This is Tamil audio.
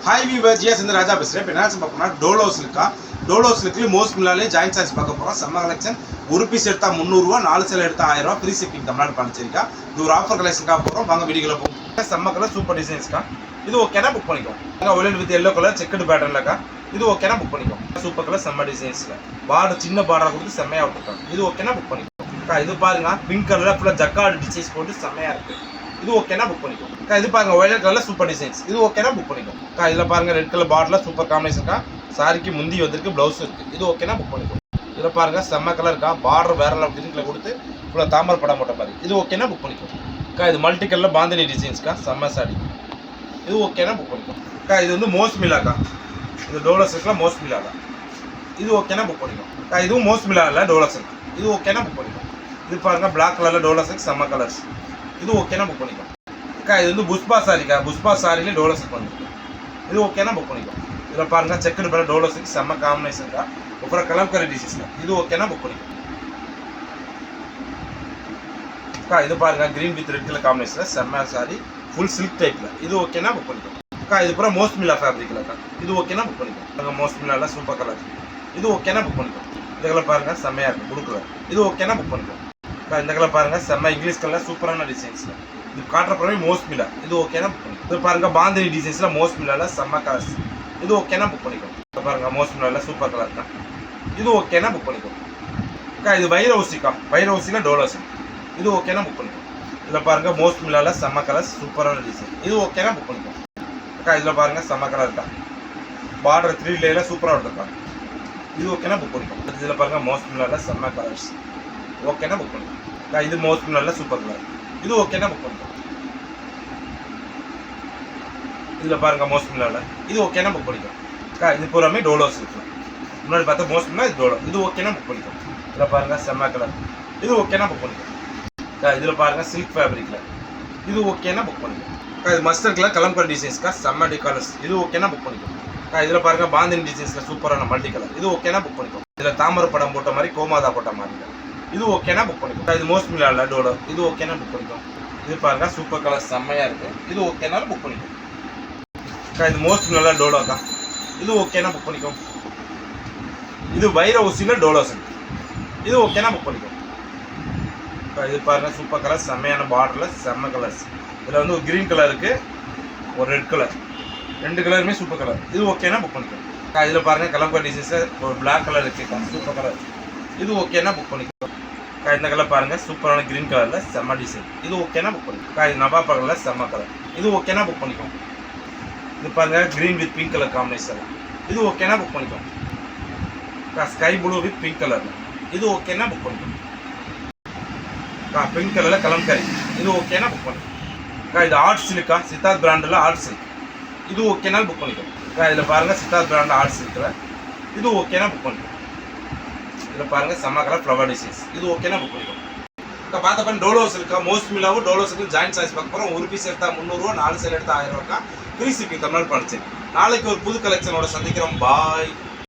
ஹாய் வீவர் ஜிஎஸ் இந்த ராஜா பேசுகிறேன். இப்போ என்ன பார்க்கணும்னா டோலோ சில்க்கு மோஸ்ட் மில்லாலே ஜாயின்ட் சைஸ் பார்க்க போகிறோம். செம்ம கலெக்ஷன். ஒரு பீஸ் எடுத்தால் 300 ரூபா, 4 சேலை எடுத்தால் 1000 ரூபா, ஃப்ரீ ஷிப்பிங் தமிழ்நாடு பண்ணிச்சிருக்கா. இது ஒரு ஆஃபர் கலெக்ஷனுக்காக போகிறோம். வாங்க வீடியோவில் போகும். செம்ம கலர் சூப்பர் டிசைன்ஸ்க்கா. இது ஓகேனா புக் பண்ணிக்கோம். Violet with yellow colour checked பேட்டர்ன்லக்கா. இது ஓகேனா புக் பண்ணிக்கோம். சூப்பர் கலர் செம்ம டிசைன்ஸில் பார்டர் சின்ன பார்டராக கொடுத்து செம்மையாக விட்டுருக்காங்க. இது ஓகேனா புக் பண்ணிக்கோம். இது பாருங்க பிங்க் கலரில் ஃபுல்லாக ஜக்கார்டு டிசைன்ஸ் போட்டு செம்மையாக இருக்குது. இது ஓகேனா புக் பண்ணிக்கோம். இது பாருங்க ஒயிலட் கலரில் சூப்பர் டிசைன்ஸ். இது ஓகேனா புக் பண்ணிக்கோம். இதில் பாருங்க ரெட் கலர் பார்டரில் சூப்பர் காம்பினேஷன்க்கா. சாரிக்கு முந்தி வந்திருக்கு, ப்ளவுஸ் இருக்குது. இது ஓகேனா புக் பண்ணிக்கோம். இதில் பாருங்க செம்ம கலருக்கா, பார்டர் வேற கிரீனில் கொடுத்து ஃபுல்லாக தாமரை படம் போட்ட மாதிரி. இது ஓகேனா புக் பண்ணிக்கோம். இது மல்டி கலரில் பாந்தினி டிசைன்ஸ்க்கா, செம்ம சாரி. இது ஓகேனா புக் பண்ணிக்கோம். இது வந்து மோஸ்ட் மில்லாக்கா. இது டோலோ சில்கில் மோஸ்ட் மில்லாக்கா. இது ஓகேனா புக் பண்ணிக்கோம். இதுவும் மோஸ்ட் மில்லா இல்லை, டோலோ சில்க். இது ஓகேனா புக் பண்ணிக்கோம். இது பாருங்க பிளாக் கலரில் டோலோ சில்க் செம்ம கலர்ஸ். இது ஓகேனா புக் பண்ணிக்கோம். இது வந்து புஷ்பா சாரிக்கா. புஷ்பா சாரியிலே டோலோ சில்க் வந்துருக்கு. இது ஓகேனா புக் பண்ணிக்கோம். இதில் பாருங்க செக்குடு பேர் டோலோ சில்க் செம்ம காம்பினேஷன்க்கா. அப்புறம் கலம்கரி டிசைன்ஸ்க்கா. இது ஓகேனா புக் பண்ணிக்கோம். இது பாருங்க கிரீன் வித் ரெட் கலர் காம்பினேஷனில் செம்ம சாரி ஃபுல் சில்க் டைப்பில். இது ஓகேனா புக் பண்ணிக்கோம். இது பூரா மோஸ்ட் மில்லா ஃபேப்ரிக்லக்கா. இது ஓகேனா புக் பண்ணிக்கோம். மோஸ்ட் மில்லாவில் சூப்பர் கலர். இது ஓகேனா புக் பண்ணிக்கோம். இந்த கலர் பாருங்க செம்மையாக இருக்குது, ப்ளூ கலர். இது ஓகேனா புக் பண்ணிக்கோம். இந்த கலர் பாருங்க செம்ம இங்கிலீஷ் கலர் சூப்பரான டிசைன்ஸில். இது காட்டுறப்பவே மோஸ்ட் மில்லா. இது ஓகேனா புக் பண்ணிக்கோம். இது பாருங்க பாந்தினி டிசைன்ஸில் மோஸ்ட் மில்லாவில் செம்ம கலர்ஸ். இது ஓகேனா புக் பண்ணிக்கோம். பாருங்க மோஸ்ட் மில்லாவில் சூப்பர் கலர் தான். இது ஓகேனா புக் பண்ணிக்கோம். இது வைர ஊசிக்கா. வைர ஊசியில் டோலோ சில்க். இது ஓகேனா புக் பண்ணிக்கோம். இதில் பாருங்க மோஸ்ட் மில்லாவில் செம்ம கலர்ஸ் சூப்பரான டிசைன். இது ஓகேனா புக் பண்ணிக்கோம். இதில் பாருங்க செம்ம கலர் இருக்கா. பார்டர் 3 லேயரில் சூப்பராக எடுத்துருக்காங்க. இது ஓகேனா புக் பண்ணிக்கோம். இதில் பாருங்க மோஸ்ட் மில்லாவில் செம்ம கலர்ஸ். ஓகேனா புக் பண்ணிக்கோம். இது மோஸ்ட் மில்லாவில் சூப்பர் கலர். இது ஓகேனா புக் பண்ணிக்கோம். இதில் பாருங்க மோஸ்ட் மில்லாவில். இது ஓகேனா புக் பண்ணிக்கோம். இது பூராமே டோலோ சில்க். முன்னாடி பார்த்தா மோஸ்ட் மில்லா, இது டோலோ. இது ஓகேனா புக் பண்ணிக்கோம். இதில் பாருங்க செம்ம கலர். இது ஓகேனா புக் பண்ணிக்கோம். இதில் பாருங்க சில்க் ஃபேப்ரிக்கில். இது ஓகேனா புக் பண்ணிக்கோம். இது மஸ்டர்ட் கலர் கலம்கரி டிசைன்ஸ்க்கா செம்ம கலர்ஸ். இது ஓகேனா புக் பண்ணிக்கோம். இதில் பாருங்க பாந்தினி டிசைன்ஸில் சூப்பரான மல்டி கலர். இது ஓகேனா புக் பண்ணிக்கோம். இதில் தாமரை படம் போட்ட மாதிரி கோமாதா போட்ட மாதிரி. இது ஓகேனா புக் பண்ணிக்கோம். இது மோஸ்ட் மில்லா இல்லை, டோலோ. இது ஓகேனா புக் பண்ணிக்கோம். இது பாருங்க சூப்பர் கலர் செம்மையாக இருக்குது. இது ஓகேனாலும் புக் பண்ணிக்கோம். இது மோஸ்ட் மில்லா டோலோக்கா. இது ஓகேனா புக் பண்ணிக்கோம். இது வைர ஊசியில் டோலோ சில்க். இது ஓகேனா புக் பண்ணிக்கோம். இது பாருங்க சூப்பர் கலர் செம்மையான பார்டரில் செம்ம கலர்ஸ். இதில் வந்து ஒரு க்ரீன் கலர் இருக்குது, ஒரு ரெட் கலர். 2 கலருமே சூப்பர் கலர். இது ஓகேனா புக் பண்ணிக்கோம். இதில் பாருங்கள் கலம்கரி டிசைன்ஸில் ஒரு பிளாக் கலர் இருக்குது, சூப்பர் கலர். இது ஓகேனா புக் பண்ணிக்கோம். இந்த கலர் பாருங்கள் சூப்பரான க்ரீன் கலரில் செம்ம டிசைன். இது ஓகேனா புக் பண்ணிக்கோம். இது நவா கலரில் செம்ம கலர். இது ஓகேனா புக் பண்ணிக்கோம். இது பாருங்கள் green with pink colour combination. இது ஓகேனா புக் பண்ணிக்கோம். Sky blue with pink colour. இது ஓகேனா புக் பண்ணிக்கோம். பிங்க் கலரில் கலம்கரி. இது ஓகேனா புக் பண்ணிக்கோம். இது ஆர்ட் சில்க்கா. சித்தார்த் பிராண்டில் ஆர்ட் சில்க். இது ஓகேனாலும் புக் பண்ணிக்கோம். இதில் பாருங்கள் சித்தார்த் பிராண்டில் ஆர்ட் சில்கில். இது ஓகேனா புக் பண்ணிக்கோம். இதில் பாருங்கள் செம்ம கலர் ஃப்ளவர் டிசைன்ஸ். இது ஓகேனா புக் பண்ணிக்கோம். பார்த்தப்ப டோலோ சில்கா மோஸ்ட் மில்லாவும் டோலோ சில்க்கு ஜாயின்ட் சைஸ் பார்க்க போகிறோம். ஒரு பீஸ் எடுத்தால் 300 ரூபா, 4 சேலை எடுத்தால் 1000 ரூபாய்க்கா. ஃப்ரீ ஷிப்பிங் தமிழ்நாடு பண்ணிச்சு. நாளைக்கு ஒரு புது கலெக்ஷனோட சந்திக்கிறோம். பாய்.